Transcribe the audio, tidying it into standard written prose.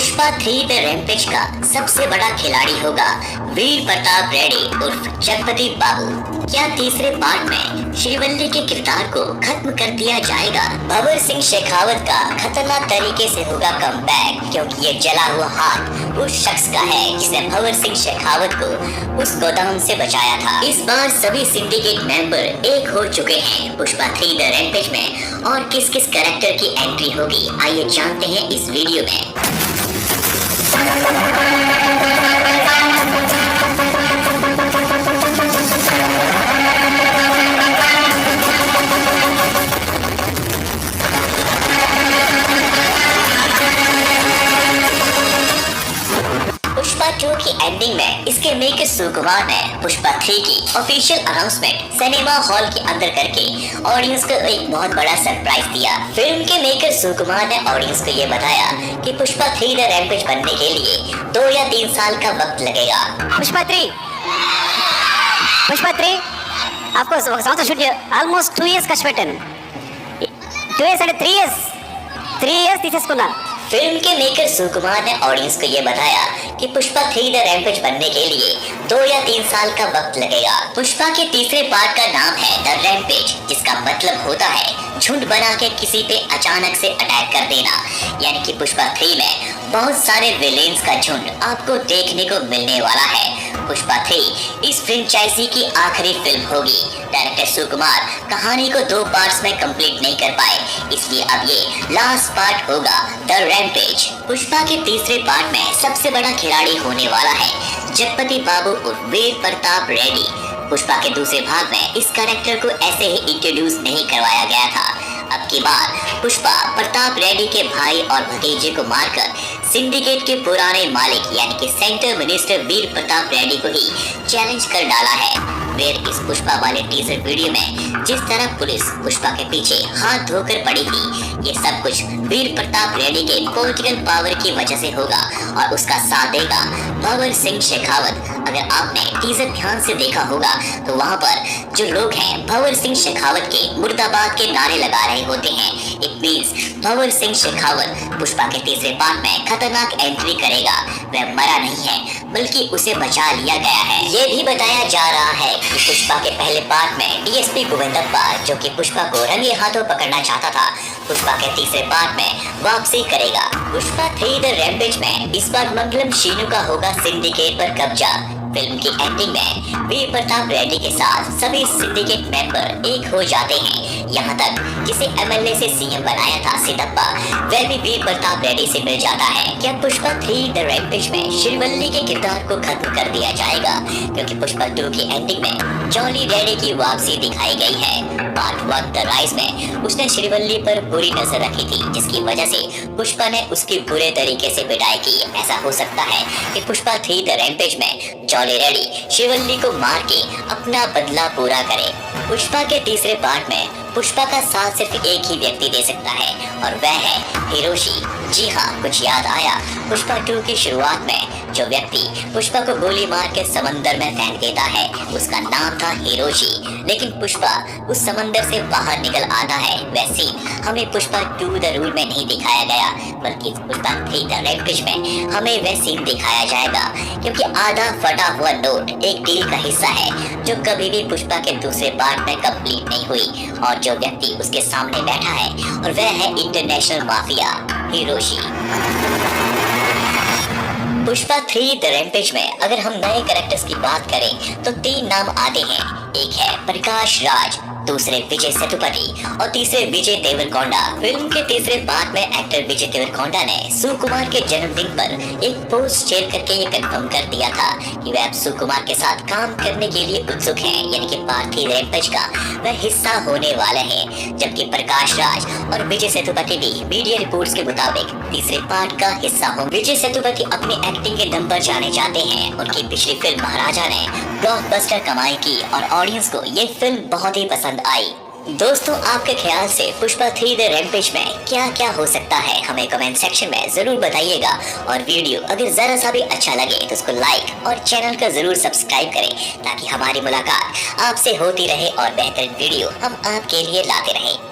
Pushpa 3 the rampage का सबसे बड़ा खिलाड़ी होगा वीर प्रताप रेड्डी उर्फ जगपति बाबू। क्या तीसरे पार्ट में श्रीवल्ली के किरदार को खत्म कर दिया जाएगा? भंवर सिंह शेखावत का खतरनाक तरीके से होगा कमबैक, क्योंकि ये जला हुआ हाथ उस शख्स का है जिसने भंवर सिंह शेखावत को उस गोदाम से बचाया था। इस बार सभी सिंडिकेट मेंबर एक हो चुके हैं पुष्पा 3 द रैम्पेज में, और किस किस कैरेक्टर की एंट्री होगी आइए जानते हैं इस वीडियो में। पुष्पा 2 की एंडिंग में इसके मेकर सुकुमार ने पुष्पा 3 की ऑफिशियल अनाउंसमेंट सिनेमा हॉल के अंदर करके ऑडियंस को एक बहुत बड़ा सरप्राइज दिया। फिल्म के मेकर सुकुमार ने ऑडियंस को ये बताया कि पुष्पा 3 द रैम्पेज बनने के लिए 2 या 3 साल का वक्त लगेगा। पुष्पा 3 आपको సంవత్సరం షూట్ ఆల్మోస్ట్ 2 years ఖర్చు పెట్టాను. 2 years అంటే 3 years తీసేసుకున్నా. फिल्म के मेकर सुकुमार ने ऑडियंस को ये बताया कि पुष्पा 3 द रैम्पेज बनने के लिए 2 या 3 साल का वक्त लगेगा। पुष्पा के तीसरे पार्ट का नाम है द रैम्पेज, जिसका मतलब होता है झुंड बना के किसी पे अचानक से अटैक कर देना। यानी कि पुष्पा 3 में बहुत सारे विलेन्स का झुंड आपको देखने को मिलने वाला है। पुष्पा 3 इस फ्रेंचाइजी की आखिरी फिल्म होगी। डायरेक्टर सुकुमार कहानी को 2 पार्ट्स में कंप्लीट नहीं कर पाए, इसलिए अब ये लास्ट पार्ट होगा द रैम्पेज। पुष्पा के तीसरे पार्ट में सबसे बड़ा खिलाड़ी होने वाला है जगपति बाबू उर्फ वीर प्रताप रेड्डी। पुष्पा के दूसरे भाग में इस कैरेक्टर को ऐसे ही इंट्रोड्यूस नहीं करवाया गया था। अब की बार पुष्पा प्रताप रेड्डी के भाई और भतीजे को मारकर सिंडिकेट के पुराने मालिक यानी कि सेंटर मिनिस्टर वीर प्रताप रेड्डी को ही चैलेंज कर डाला है। फिर इस पुष्पा वाले टीजर वीडियो में जिस तरह पुलिस पुष्पा के पीछे हाथ धोकर पड़ी थी, ये सब कुछ वीर प्रताप रेड्डी के पॉलिटिकल पावर की वजह से होगा और उसका साथ देगा भंवर सिंह शेखावत। अगर आपने टीजर ध्यान से देखा होगा तो वहाँ पर जो लोग हैं भंवर सिंह शेखावत के मुर्दाबाद के नारे लगा रहे होते हैं। इट मींस भंवर सिंह शेखावत पुष्पा के तीसरे पार्ट में खतरनाक एंट्री करेगा। वह मरा नहीं है बल्कि उसे बचा लिया गया है। ये भी बताया जा रहा है कि पुष्पा के पहले पार्ट में डीएसपी गोविंदप्पा, जो कि पुष्पा को रंगे हाथों पकड़ना चाहता था, पुष्पा के तीसरे पार्ट में वापसी करेगा। पुष्पा 3 द रैम्पेज में इस बार मंगलम शीनू का होगा सिंडिकेट पर कब्जा। फिल्म की एंडिंग में वीर प्रताप रेड्डी के साथ सभी सिंडिकेट मेंबर एक हो जाते हैं। यहाँ तक जिसे एमएलए से सीएम बनाया था सिद्धप्पा, वह भी वीर प्रताप रेड्डी से मिल जाता है। क्या पुष्पा 3 द रैम्पेज में श्रीवल्ली के किरदार को खत्म कर दिया जाएगा? क्योंकि पुष्पा 2 की एंडिंग में जॉली रेड्डी की वापसी दिखाई गई है। पार्ट 1 द राइज में उसने श्रीवल्ली पर बुरी नजर रखी थी, जिसकी वजह से पुष्पा ने उसकी बुरे तरीके से पिटाई की। ऐसा हो सकता है कि पुष्पा 3 द रैम्पेज में जॉली रेड्डी श्रीवल्ली को मार के अपना बदला पूरा करे। पुष्पा के तीसरे पार्ट में पुष्पा का साथ सिर्फ एक ही व्यक्ति दे सकता है और वह है हिरोशी। जी हाँ, कुछ याद आया? पुष्पा 2 की शुरुआत में जो व्यक्ति पुष्पा को गोली मार के समंदर में फेंक देता है, उसका नाम था हिरोशी। लेकिन पुष्पा उस समंदर से बाहर निकल आता है। वह सीन हमें पुष्पा 2 द रूल में नहीं दिखाया गया, बल्कि पुष्पा 3 द रैम्पेज में हमें वह सीन दिखाया जाएगा, क्योंकि आधा फटा हुआ नोट एक डील का हिस्सा है जो कभी भी पुष्पा के दूसरे पार्ट में कंप्लीट नहीं हुई, और जो व्यक्ति उसके सामने बैठा है और वह है international mafia Hiroshi. Pushpa 3 the rampage में अगर हम नए कैरेक्टर्स की बात करें तो 3 नाम आते हैं। एक है प्रकाश राज, दूसरे विजय सेतुपति और तीसरे विजय देवरकोंडा। फिल्म के तीसरे पार्ट में एक्टर विजय देवरकोंडा ने सुकुमार के जन्मदिन पर एक पोस्ट शेयर करके ये कंफर्म कर दिया था कि वह अब सुकुमार के साथ काम करने के लिए उत्सुक हैं, यानी कि पार्ट 3 रैम्पेज का वह हिस्सा होने वाला है। जबकि प्रकाश राज और विजय सेतुपति भी मीडिया रिपोर्ट्स के मुताबिक तीसरे पार्ट का हिस्सा होंगे। विजय सेतुपति अपनी एक्टिंग के दम पर जाने जाते हैं। उनकी पिछली फिल्म महाराजा ने ब्लॉकबस्टर कमाई की और ऑडियंस को ये फिल्म बहुत ही पसंद आई। दोस्तों, आपके ख्याल से पुष्पा 3 द रैम्पेज में क्या क्या हो सकता है, हमें कमेंट सेक्शन में जरूर बताइएगा। और वीडियो अगर जरा सा भी अच्छा लगे तो उसको लाइक और चैनल को जरूर सब्सक्राइब करें, ताकि हमारी मुलाकात आपसे होती रहे और बेहतरीन वीडियो हम आपके लिए लाते रहें।